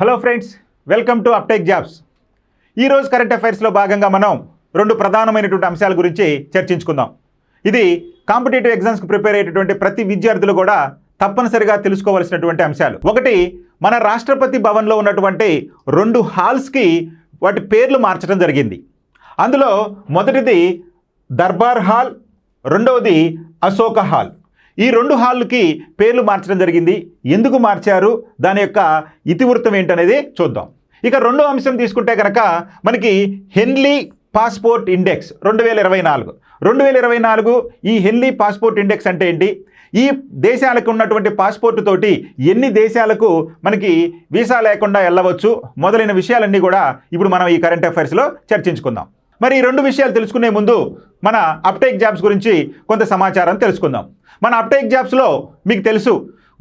Hello friends, welcome to uptake jobs. ఈరోజు current అఫైర్స్లో భాగంగా మనం రెండు ప్రధానమైనటువంటి అంశాల గురించి చర్చించుకుందాం. ఇది కాంపిటేటివ్ ఎగ్జామ్స్కి ప్రిపేర్ అయ్యేటటువంటి ప్రతి విద్యార్థులు కూడా తప్పనిసరిగా తెలుసుకోవాల్సినటువంటి అంశాలు. ఒకటి, మన రాష్ట్రపతి భవన్లో ఉన్నటువంటి 2 హాల్స్కి వాటి పేర్లు మార్చడం జరిగింది. అందులో మొదటిది దర్బార్ హాల్, రెండవది అశోక హాల్. ఈ 2 హాల్కి పేర్లు మార్చడం జరిగింది. ఎందుకు మార్చారు, దాని యొక్క ఇతివృత్తం ఏంటనేది చూద్దాం. ఇక రెండో అంశం తీసుకుంటే కనుక మనకి హెన్లీ పాస్పోర్ట్ ఇండెక్స్ 2024 ఈ హెన్లీ పాస్పోర్ట్ ఇండెక్స్ అంటే ఏంటి, ఈ దేశాలకు ఉన్నటువంటి పాస్పోర్ట్ తోటి ఎన్ని దేశాలకు మనకి వీసా లేకుండా వెళ్ళవచ్చు, మొదలైన విషయాలన్నీ కూడా ఇప్పుడు మనం ఈ కరెంట్ అఫైర్స్లో చర్చించుకుందాం. మరి ఈ 2 విషయాలు తెలుసుకునే ముందు మన అప్టేక్ జాబ్స్ గురించి కొంత సమాచారం తెలుసుకుందాం. మన అప్టేక్ జాబ్స్లో మీకు తెలుసు,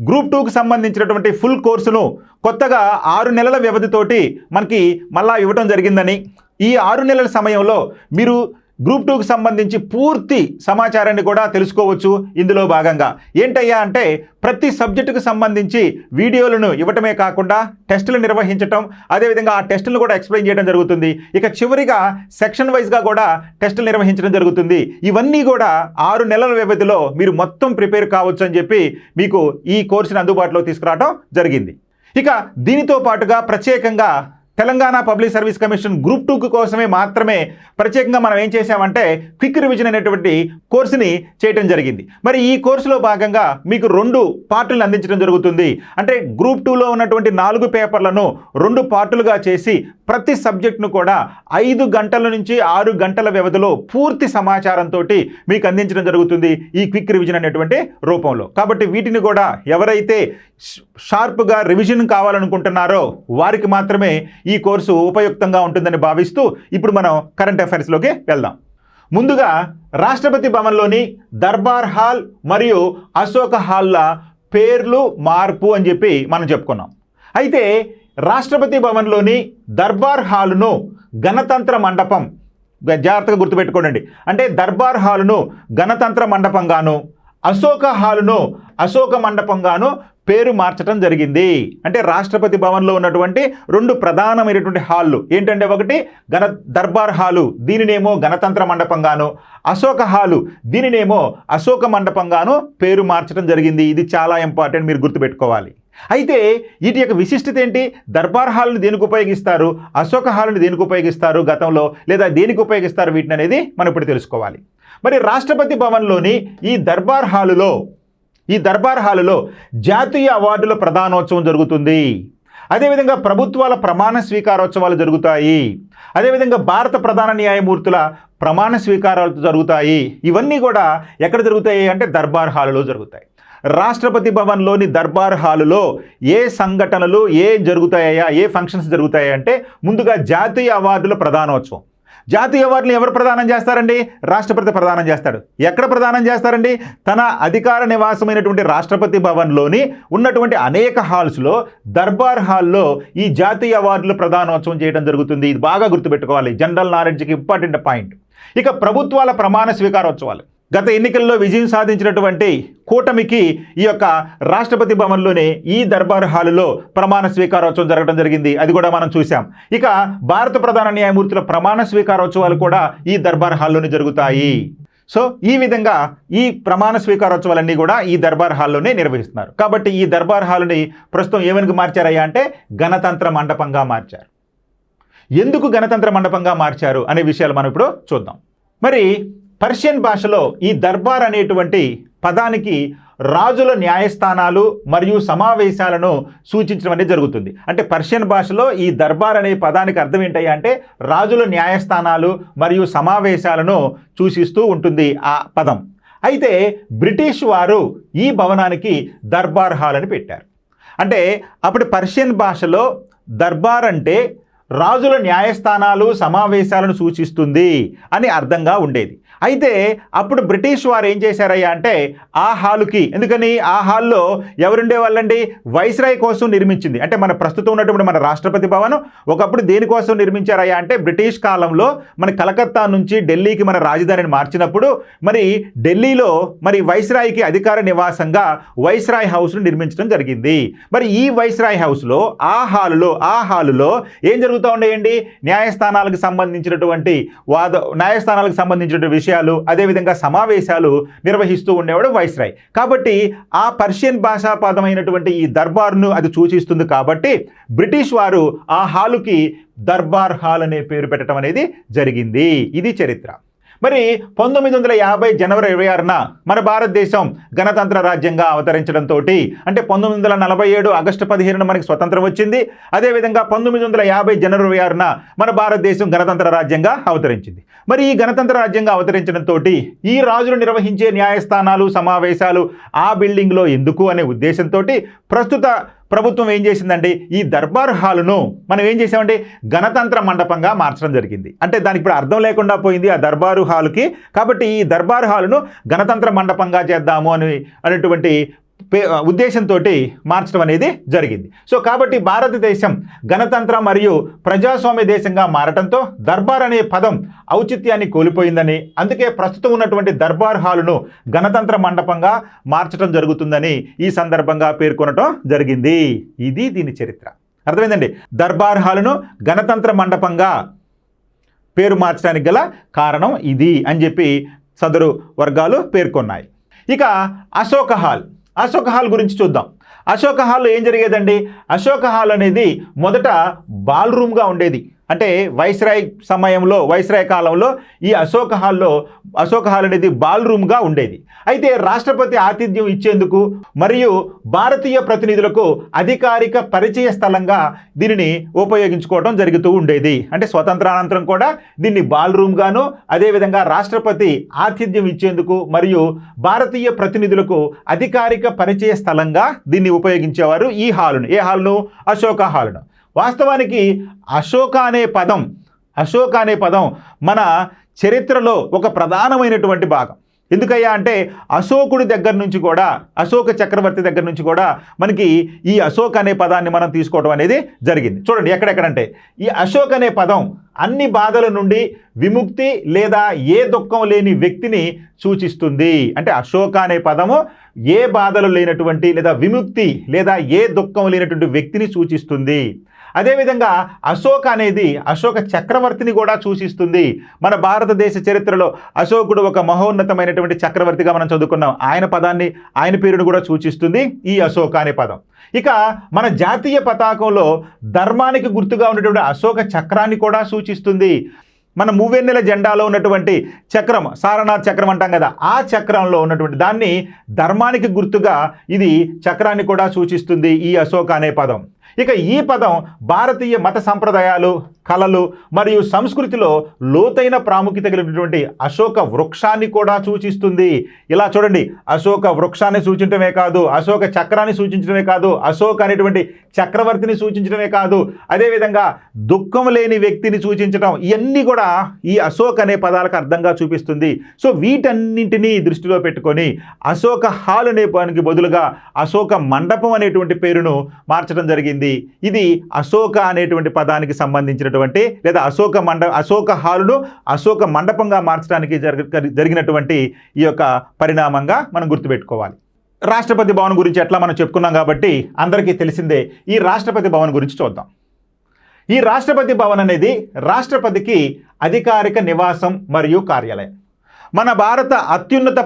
గ్రూప్ 2కి సంబంధించినటువంటి ఫుల్ కోర్సును కొత్తగా 6 నెలల వ్యవధితోటి మనకి మళ్ళా ఇవ్వటం జరిగిందని, ఈ 6 నెలల సమయంలో మీరు గ్రూప్ 2కి సంబంధించి పూర్తి సమాచారాన్ని కూడా తెలుసుకోవచ్చు. ఇందులో భాగంగా ఏంటయ్యా అంటే ప్రతి సబ్జెక్టుకు సంబంధించి వీడియోలను ఇవ్వటమే కాకుండా టెస్టులు నిర్వహించటం, అదేవిధంగా ఆ టెస్టులను కూడా ఎక్స్ప్లెయిన్ చేయడం జరుగుతుంది. ఇక చివరిగా సెక్షన్ వైజ్గా కూడా టెస్టులు నిర్వహించడం జరుగుతుంది. ఇవన్నీ కూడా 6 నెలల వ్యవధిలో మీరు మొత్తం ప్రిపేర్ కావచ్చు అని చెప్పి మీకు ఈ కోర్సుని అందుబాటులో తీసుకురావడం జరిగింది. ఇక దీనితో పాటుగా ప్రత్యేకంగా Telangana public service commission group 2 కోసమే మాత్రమే ప్రత్యేకంగా మనం ఏం చేసామంటే క్విక్ రివిజన్ అనేటువంటి కోర్సుని చేయడం జరిగింది. మరి ఈ కోర్సులో భాగంగా మీకు 2 పార్టులను అందించడం జరుగుతుంది. అంటే గ్రూప్ 2లో ఉన్నటువంటి 4 పేపర్లను 2 పార్టులుగా చేసి ప్రతి సబ్జెక్టును కూడా 5 గంటల నుంచి 6 గంటల వ్యవధిలో పూర్తి సమాచారంతో మీకు అందించడం జరుగుతుంది ఈ క్విక్ రివిజన్ అనేటువంటి రూపంలో. కాబట్టి వీటిని కూడా ఎవరైతే షార్ప్గా రివిజన్ కావాలనుకుంటున్నారో వారికి మాత్రమే ఈ కోర్సు ఉపయుక్తంగా ఉంటుందని భావిస్తూ ఇప్పుడు మనం కరెంట్ అఫైర్స్లోకి వెళ్దాం. ముందుగా రాష్ట్రపతి భవన్లోని దర్బార్ హాల్ మరియు అశోక హాల్ల పేర్లు మార్పు అని చెప్పి మనం చెప్పుకున్నాం. అయితే రాష్ట్రపతి భవన్లోని దర్బార్ హాలును గణతంత్ర మండపం, జాగ్రత్తగా గుర్తుపెట్టుకోండి, అంటే దర్బార్ హాలును గణతంత్ర మండపంగాను, అశోక హాలును అశోక మండపంగాను పేరు మార్చడం జరిగింది. అంటే రాష్ట్రపతి భవన్లో ఉన్నటువంటి 2 ప్రధానమైనటువంటి హాళ్ళు ఏంటంటే, ఒకటి దర్బార్ హాలు, దీనినేమో గణతంత్ర మండపంగాను, అశోక హాలు, దీనినేమో అశోక మండపంగాను పేరు మార్చడం జరిగింది. ఇది చాలా ఇంపార్టెంట్, మీరు గుర్తుపెట్టుకోవాలి. అయితే వీటి యొక్క విశిష్టత ఏంటి, దర్బార్ హాల్ని దేనికి ఉపయోగిస్తారు, అశోక హాల్ని దేనికి ఉపయోగిస్తారు గతంలో, లేదా దేనికి ఉపయోగిస్తారు వీటిని అనేది మనం ఇప్పుడు తెలుసుకోవాలి. మరి రాష్ట్రపతి భవన్లోని ఈ దర్బార్ హాలులో జాతీయ అవార్డుల ప్రదానోత్సవం జరుగుతుంది. అదేవిధంగా ప్రభుత్వాల ప్రమాణ స్వీకారోత్సవాలు జరుగుతాయి. అదేవిధంగా భారత ప్రధాన న్యాయమూర్తుల ప్రమాణ స్వీకారాలు జరుగుతాయి. ఇవన్నీ కూడా ఎక్కడ జరుగుతాయి అంటే దర్బార్ హాలులో జరుగుతాయి. రాష్ట్రపతి భవన్లోని దర్బార్ హాలులో ఏ సంఘటనలు ఏ ఫంక్షన్స్ జరుగుతాయి అంటే, ముందుగా జాతీయ అవార్డుల ప్రదానోత్సవం. జాతీయ అవార్డులు ఎవరు ప్రదానం చేస్తారండి, రాష్ట్రపతి ప్రదానం చేస్తాడు. ఎక్కడ ప్రదానం చేస్తారండి, తన అధికార నివాసమైనటువంటి రాష్ట్రపతి భవన్లోని ఉన్నటువంటి అనేక హాల్స్లో దర్బార్ హాల్లో ఈ జాతీయ అవార్డుల ప్రదానోత్సవం చేయడం జరుగుతుంది. ఇది బాగా గుర్తుపెట్టుకోవాలి, జనరల్ నాలెడ్జ్కి ఇంపార్టెంట్ పాయింట్. ఇక ప్రభుత్వాల ప్రమాణ స్వీకారోత్సవాలు, గత ఎన్నికల్లో విజయం సాధించినటువంటి కూటమికి ఈ యొక్క రాష్ట్రపతి భవన్లోనే ఈ దర్బార్ హాలులో ప్రమాణ స్వీకారోత్సవం జరగడం జరిగింది. అది కూడా మనం చూసాం. ఇక భారత ప్రధాన న్యాయమూర్తుల ప్రమాణ స్వీకారోత్సవాలు కూడా ఈ దర్బార్ హాల్లోనే జరుగుతాయి. సో ఈ విధంగా ఈ ప్రమాణ స్వీకారోత్సవాలన్నీ కూడా ఈ దర్బార్ హాల్లోనే నిర్వహిస్తున్నారు. కాబట్టి ఈ దర్బార్ హాలుని ప్రస్తుతం ఏమని మార్చారయ్యా అంటే గణతంత్ర మండపంగా మార్చారు. ఎందుకు గణతంత్ర మండపంగా మార్చారు అనే విషయాలు మనం ఇప్పుడు చూద్దాం. మరి పర్షియన్ భాషలో ఈ దర్బార్ అనేటువంటి పదానికి రాజుల న్యాయస్థానాలు మరియు సమావేశాలను సూచించడం అనేది జరుగుతుంది. అంటే పర్షియన్ భాషలో ఈ దర్బార్ అనే పదానికి అర్థం ఏంటయ్యా అంటే రాజుల న్యాయస్థానాలు మరియు సమావేశాలను సూచిస్తూ ఉంటుంది ఆ పదం. అయితే బ్రిటిష్ వారు ఈ భవనానికి దర్బార్ హాల్ అని పెట్టారు. అంటే అప్పుడు పర్షియన్ భాషలో దర్బార్ అంటే రాజుల న్యాయస్థానాలు సమావేశాలను సూచిస్తుంది అని అర్థంగా ఉండేది. అయితే అప్పుడు బ్రిటిష్ వారు ఏం చేశారయ్యా అంటే ఆ హాలుకి, ఎందుకని ఆ హాల్లో ఎవరుండే వాళ్ళండి, వైస్రాయ్ కోసం నిర్మించింది. అంటే మన ప్రస్తుతం ఉన్నటువంటి మన రాష్ట్రపతి భవన్ ఒకప్పుడు దేనికోసం నిర్మించారయ్యా అంటే బ్రిటిష్ కాలంలో మన కలకత్తా నుంచి ఢిల్లీకి మన రాజధానిని మార్చినప్పుడు మరి ఢిల్లీలో మరి వైస్రాయ్కి అధికార నివాసంగా వైస్రాయ్ హౌస్ను నిర్మించడం జరిగింది. మరి ఈ వైస్రాయ్ హౌస్లో ఆ హాలులో ఏం జరుగుతూ ఉండేయండి, న్యాయస్థానాలకు సంబంధించినటువంటి విషయాలు, అదేవిధంగా సమావేశాలు నిర్వహిస్తూ ఉండేవాడు వైస్రాయ్. కాబట్టి ఆ పర్షియన్ భాషా పదమైనటువంటి ఈ దర్బార్ను అది సూచిస్తుంది. కాబట్టి బ్రిటిష్ వారు ఆ హాలుకి దర్బార్ హాల్ అనే పేరు పెట్టడం అనేది జరిగింది. ఇది చరిత్ర. మరి 1950 జనవరి 26న మన భారతదేశం గణతంత్ర రాజ్యంగా అవతరించడంతో, అంటే 1947 ఆగస్టు 15న మనకి స్వతంత్రం వచ్చింది. అదేవిధంగా 1950 జనవరి 26న మన భారతదేశం గణతంత్ర రాజ్యంగా అవతరించింది. మరి ఈ గణతంత్ర రాజ్యంగా అవతరించడంతో ఈ రాజులు నిర్వహించే న్యాయస్థానాలు, సమావేశాలు ఆ బిల్డింగ్లో ఎందుకు అనే ఉద్దేశంతో ప్రస్తుత ప్రభుత్వం ఏం చేసిందంటే ఈ దర్బార్ హాలును మనం ఏం చేసామంటే గణతంత్ర మండపంగా మార్చడం జరిగింది. అంటే దానికి ఇప్పుడు అర్థం లేకుండా పోయింది ఆ దర్బారు హాలుకి. కాబట్టి ఈ దర్బార్ హాలును గణతంత్ర మండపంగా చేద్దాము అనేటువంటి ఉద్దేశంతో మార్చడం అనేది జరిగింది. సో కాబట్టి భారతదేశం గణతంత్ర మరియు ప్రజాస్వామ్య దేశంగా మారటంతో దర్బార్ అనే పదం ఔచిత్యాన్ని కోల్పోయిందని, అందుకే ప్రస్తుతం ఉన్నటువంటి దర్బార్ హాలును గణతంత్ర మండపంగా మార్చడం జరుగుతుందని ఈ సందర్భంగా పేర్కొనటం జరిగింది. ఇది దీని చరిత్ర. అర్థమైందండి. దర్బార్ హాలును గణతంత్ర మండపంగా పేరు మార్చడానికి గల కారణం ఇది అని చెప్పి సదరు వర్గాలు పేర్కొన్నాయి. ఇక అశోక హాల్ గురించి చూద్దాం. అశోక హాల్లో ఏం జరిగేదండి, అశోక హాల్ అనేది మొదట బాల్ రూమ్గా ఉండేది. అంటే వైస్రాయ్ కాలంలో ఈ అశోక హాల్ అనేది బాల్ రూమ్గా ఉండేది. అయితే రాష్ట్రపతి ఆతిథ్యం ఇచ్చేందుకు మరియు భారతీయ ప్రతినిధులకు అధికారిక పరిచయ స్థలంగా దీనిని ఉపయోగించుకోవడం జరుగుతూ ఉండేది. అంటే స్వతంత్రానంతరం కూడా దీన్ని బాల్ రూమ్గాను, అదేవిధంగా రాష్ట్రపతి ఆతిథ్యం ఇచ్చేందుకు మరియు భారతీయ ప్రతినిధులకు అధికారిక పరిచయ స్థలంగా దీన్ని ఉపయోగించేవారు. ఈ హాలును, ఏ హాలును, అశోక హాలును. వాస్తవానికి అశోక అనే పదం మన చరిత్రలో ఒక ప్రధానమైనటువంటి భాగం. ఎందుకయ్యా అంటే అశోకుడి దగ్గర నుంచి కూడా, అశోక చక్రవర్తి దగ్గర నుంచి కూడా మనకి ఈ అశోక్ అనే పదాన్ని మనం తీసుకోవడం అనేది జరిగింది. చూడండి ఎక్కడెక్కడంటే ఈ అశోక్ అనే పదం అన్ని బాధల నుండి విముక్తి లేదా ఏ దుఃఖం లేని వ్యక్తిని సూచిస్తుంది. అంటే అశోక అనే పదము ఏ బాధలు లేనటువంటి లేదా విముక్తి లేదా ఏ దుఃఖం లేనటువంటి వ్యక్తిని సూచిస్తుంది. అదేవిధంగా అశోక చక్రవర్తిని కూడా సూచిస్తుంది. మన భారతదేశ చరిత్రలో అశోకుడు ఒక మహోన్నతమైనటువంటి చక్రవర్తిగా మనం చదువుకున్నాం. ఆయన పేరును కూడా సూచిస్తుంది ఈ అశోక అనే పదం. ఇక మన జాతీయ పతాకంలో ధర్మానికి గుర్తుగా ఉన్నటువంటి అశోక చక్రాన్ని కూడా సూచిస్తుంది. మన మూవెన్నెల జెండాలో ఉన్నటువంటి చక్రం, సారనాథ్ చక్రం అంటాం కదా, ఆ చక్రంలో ఉన్నటువంటి దాన్ని ధర్మానికి గుర్తుగా ఇది చక్రాన్ని కూడా సూచిస్తుంది ఈ అశోక అనే పదం. ఇక ఈ పదం భారతీయ మత సంప్రదాయాలు, కళలు మరియు సంస్కృతిలో లోతైన ప్రాముఖ్యత కలిగినటువంటి అశోక వృక్షాన్ని కూడా సూచిస్తుంది. ఇలా చూడండి, అశోక వృక్షాన్ని సూచించడమే కాదు, అశోక చక్రాన్ని సూచించడమే కాదు, అశోక్ అనేటువంటి చక్రవర్తిని సూచించడమే కాదు, అదేవిధంగా దుఃఖం లేని వ్యక్తిని సూచించడం, ఇవన్నీ కూడా ఈ అశోక్ అనే పదాలకు అర్థంగా చూపిస్తుంది. సో వీటన్నింటినీ దృష్టిలో పెట్టుకొని అశోక హాల్ అనే పదానికి బదులుగా అశోక మండపం అనేటువంటి పేరును మార్చడం జరిగింది. ఇది అశోక అనేటువంటి పదానికి సంబంధించినటువంటి లేదా అశోక హాలును అశోక మండపంగా మార్చడానికి జరిగినటువంటి ఈ యొక్క పరిణామంగా మనం గుర్తుపెట్టుకోవాలి. రాష్ట్రపతి భవన్ గురించి ఎట్లా మనం చెప్పుకున్నాం కాబట్టి అందరికీ తెలిసిందే. ఈ రాష్ట్రపతి భవన్ గురించి చూద్దాం. ఈ రాష్ట్రపతి భవన్ అనేది రాష్ట్రపతికి అధికారిక నివాసం మరియు కార్యాలయం. మన భారత అత్యున్నత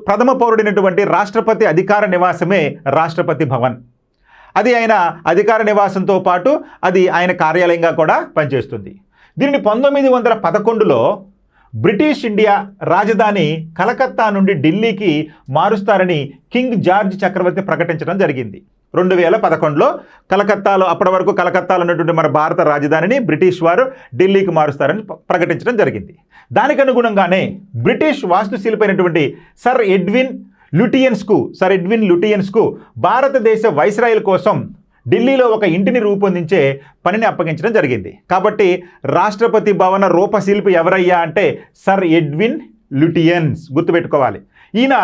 ప్రథమ పౌరుడైనటువంటి రాష్ట్రపతి అధికార నివాసమే రాష్ట్రపతి భవన్. అది ఆయన అధికార నివాసంతో పాటు అది ఆయన కార్యాలయంగా కూడా పనిచేస్తుంది. దీనిని 1911లో బ్రిటిష్ ఇండియా రాజధాని కలకత్తా నుండి ఢిల్లీకి మారుస్తారని కింగ్ జార్జ్ చక్రవర్తి ప్రకటించడం జరిగింది. 2011లో అప్పటి వరకు కలకత్తాలో ఉన్నటువంటి మన భారత రాజధానిని బ్రిటిష్ వారు ఢిల్లీకి మారుస్తారని ప్రకటించడం జరిగింది. దానికి అనుగుణంగానే బ్రిటిష్ వాస్తుశిల్పైనటువంటి సర్ ఎడ్విన్ లుటియన్స్కు భారతదేశ వైస్రాయల్ కోసం ఢిల్లీలో ఒక ఇంటిని రూపొందించే పనిని అప్పగించడం జరిగింది. కాబట్టి రాష్ట్రపతి భవన రూపశిల్పి ఎవరయ్యా అంటే సర్ ఎడ్విన్ లుటియన్స్, గుర్తుపెట్టుకోవాలి. ఈయన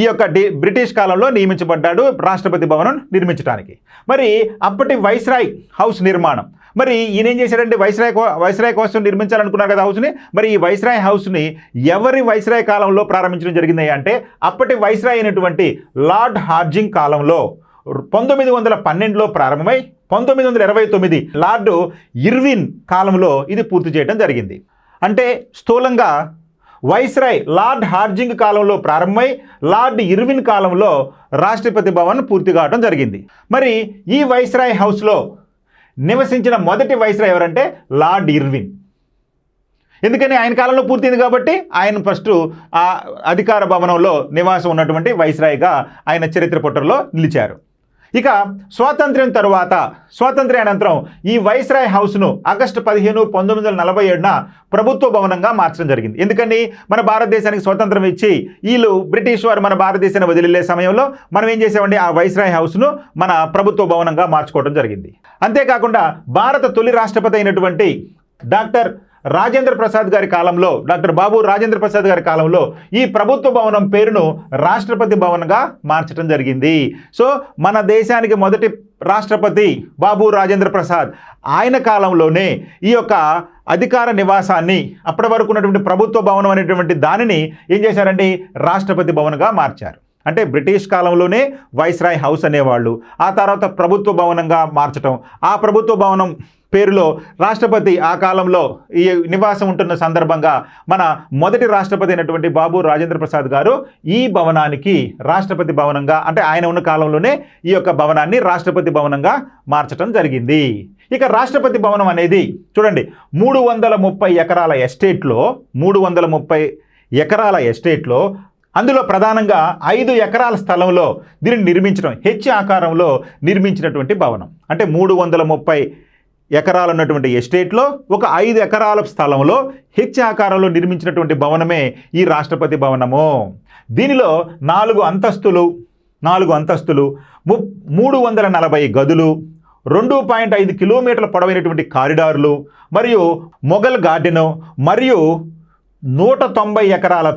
ఈ యొక్క బ్రిటిష్ కాలంలో నియమించబడ్డాడు రాష్ట్రపతి భవనం నిర్మించడానికి. మరి అప్పటి వైస్రాయ్ హౌస్ నిర్మాణం, మరి ఈయన ఏం చేశాడంటే వైస్రాయ్ కోసం నిర్మించాలనుకున్నారు కదా హౌస్ని. మరి ఈ వైస్రాయ్ హౌస్ని ఎవరి వైస్రాయ్ కాలంలో ప్రారంభించడం జరిగింది అంటే అప్పటి వైస్రాయ్ అయినటువంటి లార్డ్ హార్జింగ్ కాలంలో 1912లో ప్రారంభమై 1929 లార్డ్ ఇర్విన్ కాలంలో ఇది పూర్తి చేయడం జరిగింది. అంటే స్థూలంగా వైస్రాయ్ లార్డ్ హార్జింగ్ కాలంలో ప్రారంభమై లార్డ్ ఇర్విన్ కాలంలో రాష్ట్రపతి భవన్ పూర్తి కావడం జరిగింది. మరి ఈ వైస్రాయ్ హౌస్లో నివసించిన మొదటి వైస్రాయ్ ఎవరంటే లార్డ్ ఇర్విన్. ఎందుకని ఆయన కాలంలో పూర్తింది కాబట్టి ఆయన ఫస్ట్ ఆ అధికార భవనంలో నివాసం ఉన్నటువంటి వైస్రాయ్గా ఆయన చరిత్ర పుటల్లో నిలిచారు. ఇక స్వాతంత్ర్యానంతరం ఈ వైస్రాయ్ హౌస్ను ఆగస్టు 15, 1947న ప్రభుత్వ భవనంగా మార్చడం జరిగింది. ఎందుకని మన భారతదేశానికి స్వతంత్రం ఇచ్చి వీళ్ళు బ్రిటిష్ వారు మన భారతదేశాన్ని వదిలిలే సమయంలో మనం ఏం చేసామండి, ఆ వైస్రాయ్ హౌస్ను మన ప్రభుత్వ భవనంగా మార్చుకోవడం జరిగింది. అంతేకాకుండా భారత తొలి రాష్ట్రపతి అయినటువంటి డాక్టర్ రాజేంద్ర ప్రసాద్ గారి కాలంలో, డాక్టర్ బాబు రాజేంద్ర ప్రసాద్ గారి కాలంలో ఈ ప్రభుత్వ భవనం పేరును రాష్ట్రపతి భవన్గా మార్చడం జరిగింది. సో మన దేశానికి మొదటి రాష్ట్రపతి బాబు రాజేంద్ర ప్రసాద్, ఆయన కాలంలోనే ఈ యొక్క అధికార నివాసాన్ని అప్పటి వరకు ఉన్నటువంటి ప్రభుత్వ భవనం అనేటువంటి దానిని ఏం చేశారండి, రాష్ట్రపతి భవన్గా మార్చారు. అంటే బ్రిటిష్ కాలంలోనే వైస్రాయ్ హౌస్ అనేవాళ్ళు, ఆ తర్వాత ప్రభుత్వ భవనంగా మార్చడం, ఆ ప్రభుత్వ భవనం పేరులో రాష్ట్రపతి ఆ కాలంలో ఈ నివాసం ఉంటున్న సందర్భంగా మన మొదటి రాష్ట్రపతి అయినటువంటి బాబు రాజేంద్ర ప్రసాద్ గారు ఈ భవనానికి రాష్ట్రపతి భవనంగా, అంటే ఆయన ఉన్న కాలంలోనే ఈ యొక్క భవనాన్ని రాష్ట్రపతి భవనంగా మార్చడం జరిగింది. ఇక రాష్ట్రపతి భవనం అనేది చూడండి 330 ఎకరాల ఎస్టేట్లో 330 ఎకరాల ఎస్టేట్లో అందులో ప్రధానంగా 5 ఎకరాల స్థలంలో దీనిని నిర్మించడం, హెచ్ ఆకారంలో నిర్మించినటువంటి భవనం. అంటే 330 ఎకరాలు ఉన్నటువంటి ఎస్టేట్లో ఒక 5 ఎకరాల స్థలంలో హెచ్ ఆకారంలో నిర్మించినటువంటి భవనమే ఈ రాష్ట్రపతి భవనము. దీనిలో 4 అంతస్తులు 340 గదులు, 2.5 కిలోమీటర్ల పొడవైనటువంటి కారిడార్లు మరియు మొఘల్ గార్డెను మరియు 190 ఎకరాల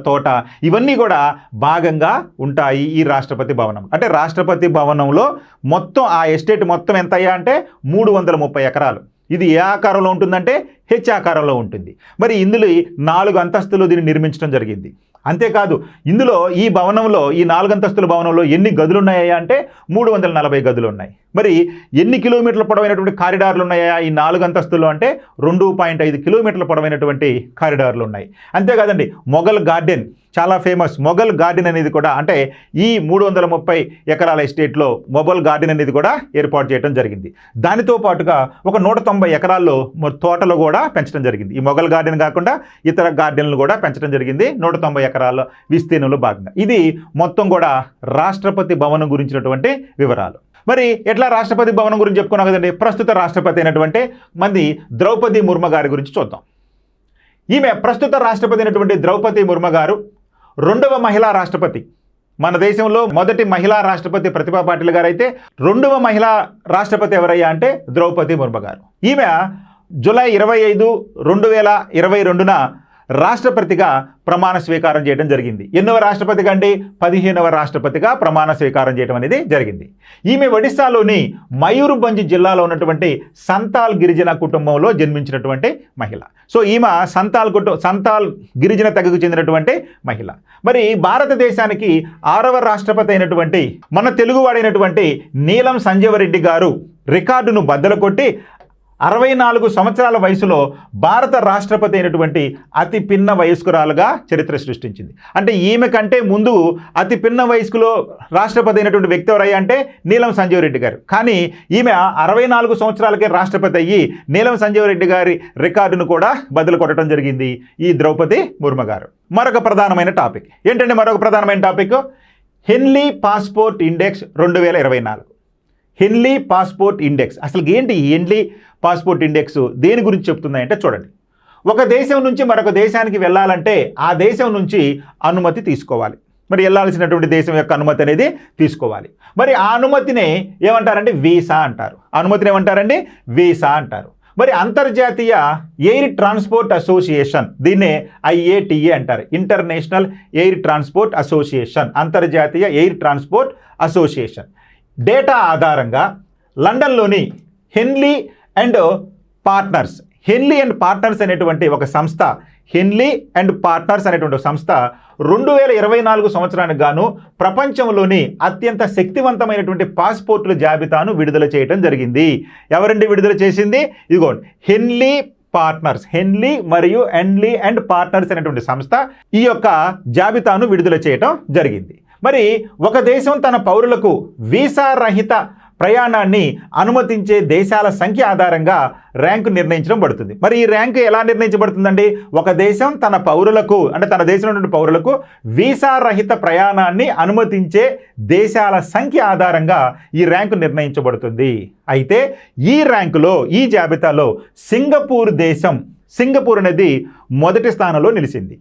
తోట ఇవన్నీ కూడా భాగంగా ఉంటాయి ఈ రాష్ట్రపతి భవనం. అంటే రాష్ట్రపతి భవనంలో మొత్తం ఆ ఎస్టేట్ మొత్తం ఎంత అయ్యా అంటే 330 ఎకరాలు. ఇది ఏ ఆకారంలో ఉంటుందంటే హెచ్ ఆకారంలో ఉంటుంది. మరి ఇందులో 4 అంతస్తులు దీన్ని నిర్మించడం జరిగింది. అంతేకాదు ఇందులో ఈ భవనంలో ఈ 4 అంతస్తుల భవనంలో ఎన్ని గదులు ఉన్నాయా అంటే 340 గదులు ఉన్నాయి. మరి ఎన్ని కిలోమీటర్ల పొడవైనటువంటి కారిడార్లు ఉన్నాయా ఈ 4 అంతస్తుల్లో అంటే 2.5 కిలోమీటర్ల పొడవైనటువంటి కారిడార్లు ఉన్నాయి. అంతేకాదండి మొఘల్ గార్డెన్ చాలా ఫేమస్. మొఘల్ గార్డెన్ అనేది కూడా, అంటే ఈ 330 ఎకరాల ఎస్టేట్లో మొఘల్ గార్డెన్ అనేది కూడా ఏర్పాటు చేయడం జరిగింది. దానితో పాటుగా ఒక 190 ఎకరాల్లో తోటలు కూడా పెంచడం జరిగింది. ఈ మొఘల్ గార్డెన్ కాకుండా ఇతర గార్డెన్లు కూడా పెంచడం జరిగింది 190 ఎకరాల విస్తీర్ణంలో భాగంగా. ఇది మొత్తం కూడా రాష్ట్రపతి భవనం గురించినటువంటి వివరాలు. మరి ఎట్లా రాష్ట్రపతి భవనం గురించి చెప్పుకున్నాం కదండి. ప్రస్తుత రాష్ట్రపతి అయినటువంటి ద్రౌపది ముర్ము గారి గురించి చూద్దాం. ఈమె ప్రస్తుత రాష్ట్రపతి అయినటువంటి ద్రౌపది ముర్ము గారు 2వ మహిళా రాష్ట్రపతి. మన దేశంలో మొదటి మహిళా రాష్ట్రపతి ప్రతిభా పాటిల్ గారు అయితే 2వ మహిళా రాష్ట్రపతి ఎవరయ్యా అంటే ద్రౌపది ముర్ము గారు. ఈమె జూలై 25, 2022న రాష్ట్రపతిగా ప్రమాణ స్వీకారం చేయడం జరిగింది. ఎన్నవ రాష్ట్రపతిగా అండి 15వ రాష్ట్రపతిగా ప్రమాణ స్వీకారం చేయడం అనేది జరిగింది. ఈమె ఒడిశాలోని మయూర్భంజ్ జిల్లాలో ఉన్నటువంటి సంతాల్ గిరిజన కుటుంబంలో జన్మించినటువంటి మహిళ. సో ఈమె సంతాల్ గిరిజన తెగకు చెందినటువంటి మహిళ. మరి భారతదేశానికి 6వ రాష్ట్రపతి అయినటువంటి మన తెలుగువాడైనటువంటి నీలం సంజీవరెడ్డి గారు రికార్డును బద్దలు కొట్టి 64 సంవత్సరాల వయసులో భారత రాష్ట్రపతి అయినటువంటి అతి పిన్న వయస్కురాలుగా చరిత్ర సృష్టించింది. అంటే ఈమె కంటే ముందు అతి పిన్న వయస్కులో రాష్ట్రపతి అయినటువంటి వ్యక్తి ఎవరయ్యా అంటే నీలం సంజీవరెడ్డి గారు. కానీ ఈమె 64 సంవత్సరాలకే రాష్ట్రపతి అయ్యి నీలం సంజీవరెడ్డి గారి రికార్డును కూడా బదులు కొట్టడం జరిగింది ఈ ద్రౌపది ముర్ము గారు. మరొక ప్రధానమైన టాపిక్ ఏంటంటే హెన్లీ పాస్పోర్ట్ ఇండెక్స్ 2024. హెన్లీ పాస్పోర్ట్ ఇండెక్స్ అసలు ఏంటి? హెన్లీ పాస్పోర్ట్ ఇండెక్స్ దేని గురించి చెప్తుందంటే చూడండి, ఒక దేశం నుంచి మరొక దేశానికి వెళ్ళాలంటే ఆ దేశం నుంచి అనుమతి తీసుకోవాలి. మరి వెళ్ళాల్సినటువంటి దేశం యొక్క అనుమతి అనేది తీసుకోవాలి. మరి ఆ అనుమతిని ఏమంటారంటే వీసా అంటారు. అనుమతిని ఏమంటారండి? వీసా అంటారు. మరి అంతర్జాతీయ ఎయిర్ ట్రాన్స్పోర్ట్ అసోసియేషన్, దీన్నే IATA అంటారు, ఇంటర్నేషనల్ ఎయిర్ ట్రాన్స్పోర్ట్ అసోసియేషన్, అంతర్జాతీయ ఎయిర్ ట్రాన్స్పోర్ట్ అసోసియేషన్ డేటా ఆధారంగా లండన్లోని హెన్లీ అండ్ పార్ట్నర్స్, హెన్లీ అండ్ పార్ట్నర్స్ అనేటువంటి ఒక సంస్థ, హెన్లీ అండ్ పార్ట్నర్స్ అనేటువంటి సంస్థ 2024 సంవత్సరానికి గాను ప్రపంచంలోని అత్యంత శక్తివంతమైనటువంటి పాస్పోర్టుల జాబితాను విడుదల చేయడం జరిగింది. ఎవరండి విడుదల చేసింది? ఇదిగోండి, హెన్లీ పార్ట్నర్స్, హెన్లీ మరియు హెన్లీ అండ్ పార్ట్నర్స్ అనేటువంటి సంస్థ ఈ యొక్క జాబితాను విడుదల చేయడం జరిగింది. మరి ఒక దేశం తన పౌరులకు వీసా రహిత ప్రయాణాన్ని అనుమతించే దేశాల సంఖ్య ఆధారంగా ర్యాంకు నిర్ణయించడం పడుతుంది. మరి ఈ ర్యాంకు ఎలా నిర్ణయించబడుతుందండి? ఒక దేశం తన పౌరులకు, అంటే తన దేశంలో ఉన్న పౌరులకు వీసా రహిత ప్రయాణాన్ని అనుమతించే దేశాల సంఖ్య ఆధారంగా ఈ ర్యాంకు నిర్ణయించబడుతుంది. అయితే ఈ ర్యాంకులో, ఈ జాబితాలో సింగపూర్ దేశం, సింగపూర్ అనేది మొదటి స్థానంలో నిలిచింది.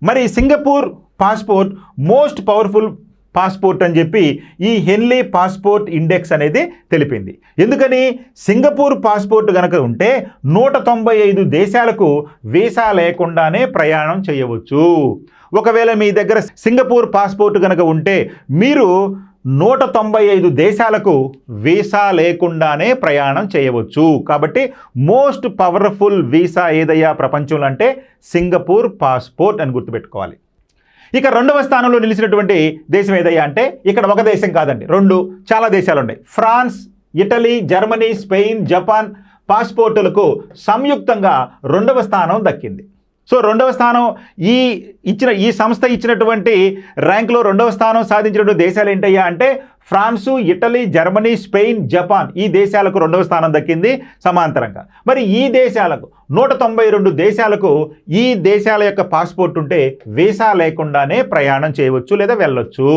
మరి Singapore passport most powerful passport అని చెప్పి ఈ హెన్లీ పాస్పోర్ట్ ఇండెక్స్ అనేది తెలిపింది. ఎందుకని? సింగపూర్ పాస్పోర్ట్ కనుక ఉంటే 195 దేశాలకు వీసా లేకుండానే ప్రయాణం చేయవచ్చు. ఒకవేళ మీ దగ్గర సింగపూర్ పాస్పోర్ట్ కనుక ఉంటే మీరు 195 దేశాలకు వీసా లేకుండానే ప్రయాణం చేయవచ్చు. కాబట్టి మోస్ట్ పవర్ఫుల్ వీసా ఏదయ్యా ప్రపంచంలో అంటే సింగపూర్ పాస్పోర్ట్ అని గుర్తుపెట్టుకోవాలి. ఇక రెండవ స్థానంలో నిలిచినటువంటి దేశం ఏదయ్యా అంటే, ఇక్కడ ఒక దేశం కాదండి, చాలా దేశాలు ఉన్నాయి. France, Italy, Germany, Spain, Japan పాస్పోర్టులకు సంయుక్తంగా రెండవ స్థానం దక్కింది. సో రెండవ స్థానం ఈ సంస్థ ఇచ్చినటువంటి ర్యాంకులో రెండవ స్థానం సాధించినటువంటి దేశాలు ఏంటయ్యా అంటే France, Italy, Germany, Spain, Japan ఈ దేశాలకు రెండవ స్థానం దక్కింది సమాంతరంగా. మరి ఈ దేశాలకు 192 దేశాలకు ఈ దేశాల యొక్క పాస్పోర్ట్ ఉంటే వీసా లేకుండానే ప్రయాణం చేయవచ్చు లేదా వెళ్ళొచ్చు.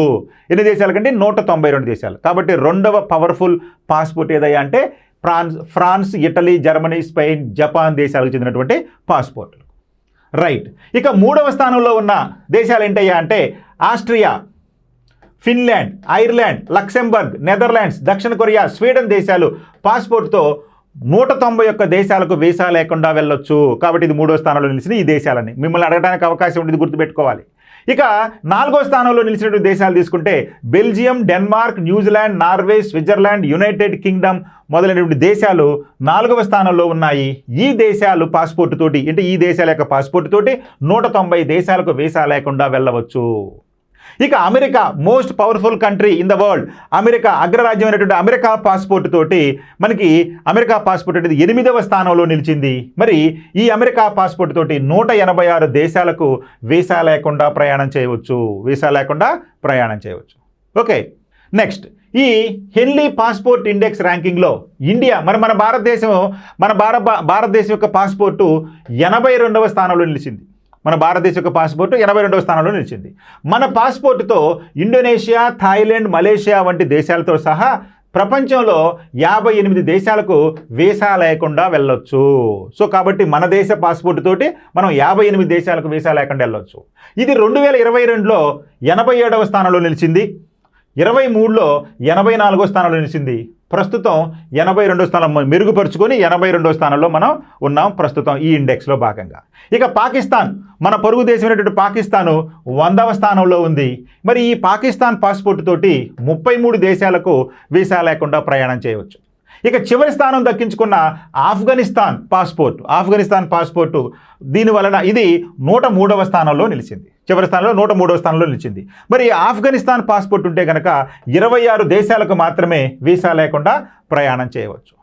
ఎన్ని దేశాలకంటే 192 దేశాలు. కాబట్టి రెండవ పవర్ఫుల్ పాస్పోర్ట్ ఏదయ్యా అంటే France, Italy, Germany, Spain, Japan దేశాలకు చెందినటువంటి పాస్పోర్ట్లు. రైట్. ఇక మూడవ స్థానంలో ఉన్న దేశాలు ఏంటయ్యా అంటే Austria, Finland, Ireland, Luxembourg, Netherlands, దక్షిణ కొరియా, స్వీడన్ దేశాలు పాస్పోర్ట్తో 191 దేశాలకు వీసా లేకుండా వెళ్ళొచ్చు. కాబట్టి ఇది మూడో స్థానంలో నిలిచిన ఈ దేశాలని మిమ్మల్ని అడగడానికి అవకాశం ఉంటుంది, గుర్తుపెట్టుకోవాలి. ఇక నాలుగో స్థానంలో నిలిచినటువంటి దేశాలు తీసుకుంటే Belgium, Denmark, New Zealand, Norway, Switzerland, United Kingdom మొదలైనటువంటి దేశాలు 4వ స్థానంలో ఉన్నాయి. ఈ దేశాలు పాస్పోర్ట్ తోటి, అంటే ఈ దేశాల యొక్క పాస్పోర్ట్ తోటి 190 దేశాలకు వీసా లేకుండా వెళ్ళవచ్చు. ఇక America, most powerful country in the world, America అగ్రరాజ్యం అయినటువంటి అమెరికా పాస్పోర్ట్ తోటి మనకి అమెరికా పాస్పోర్ట్ అనేది 8వ స్థానంలో నిలిచింది. మరి ఈ అమెరికా పాస్పోర్ట్ తోటి 186 దేశాలకు వీసా లేకుండా ప్రయాణం చేయవచ్చు. ఓకే, నెక్స్ట్ ఈ హెన్లీ పాస్పోర్ట్ ఇండెక్స్ ర్యాంకింగ్లో ఇండియా, మన భారతదేశం యొక్క పాస్పోర్టు 82వ స్థానంలో నిలిచింది. మన భారతదేశం యొక్క పాస్పోర్టు 82వ స్థానంలో నిలిచింది. మన పాస్పోర్టుతో ఇండోనేషియా, థాయిలాండ్, మలేషియా వంటి దేశాలతో సహా ప్రపంచంలో 58 దేశాలకు వీసా లేకుండా వెళ్ళొచ్చు. సో కాబట్టి మన దేశ పాస్పోర్ట్ తోటి మనం 58 దేశాలకు వీసా లేకుండా వెళ్ళొచ్చు. ఇది 2022లో 87వ స్థానంలో నిలిచింది, 23లో 84వ స్థానంలో నిలిచింది. ప్రస్తుతం 82వ స్థానం మెరుగుపరుచుకొని 82వ స్థానంలో మనం ఉన్నాం ప్రస్తుతం ఈ ఇండెక్స్లో భాగంగా. ఇక పాకిస్తాన్, మన పొరుగు దేశమైనటువంటి పాకిస్తాను 100వ స్థానంలో ఉంది. మరి ఈ పాకిస్తాన్ పాస్పోర్ట్ తోటి 33 దేశాలకు వీసా లేకుండా ప్రయాణం చేయవచ్చు. ఇక చివరి స్థానం దక్కించుకున్న ఆఫ్ఘనిస్తాన్ పాస్పోర్టు దీని వలన ఇది 103వ స్థానంలో నిలిచింది. చివరి స్థానంలో 103వ స్థానంలో నిలిచింది. మరి ఆఫ్ఘనిస్తాన్ పాస్పోర్ట్ ఉంటే కనుక 26 దేశాలకు మాత్రమే వీసా లేకుండా ప్రయాణం చేయవచ్చు.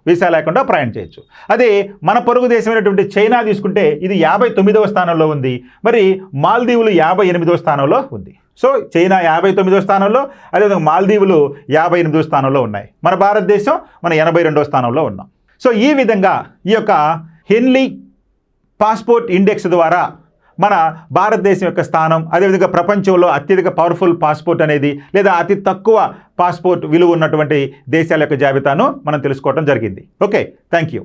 అదే మన పొరుగు దేశమైనటువంటి చైనా తీసుకుంటే ఇది 59వ స్థానంలో ఉంది. మరి మాల్దీవులు 58వ స్థానంలో ఉంది. సో చైనా 59వ స్థానంలో, అదేవిధంగా మాల్దీవులు 58వ స్థానంలో ఉన్నాయి. మన భారతదేశం 82వ స్థానంలో ఉన్నాం. సో ఈ విధంగా ఈ యొక్క హెన్లీ పాస్పోర్ట్ ఇండెక్స్ ద్వారా మన భారతదేశం యొక్క స్థానం, అదేవిధంగా ప్రపంచంలో అత్యధిక పవర్ఫుల్ పాస్పోర్ట్ అనేది లేదా అతి తక్కువ పాస్పోర్ట్ విలువ ఉన్నటువంటి దేశాల యొక్క జాబితాను మనం తెలుసుకోవడం జరిగింది. Okay, thank you.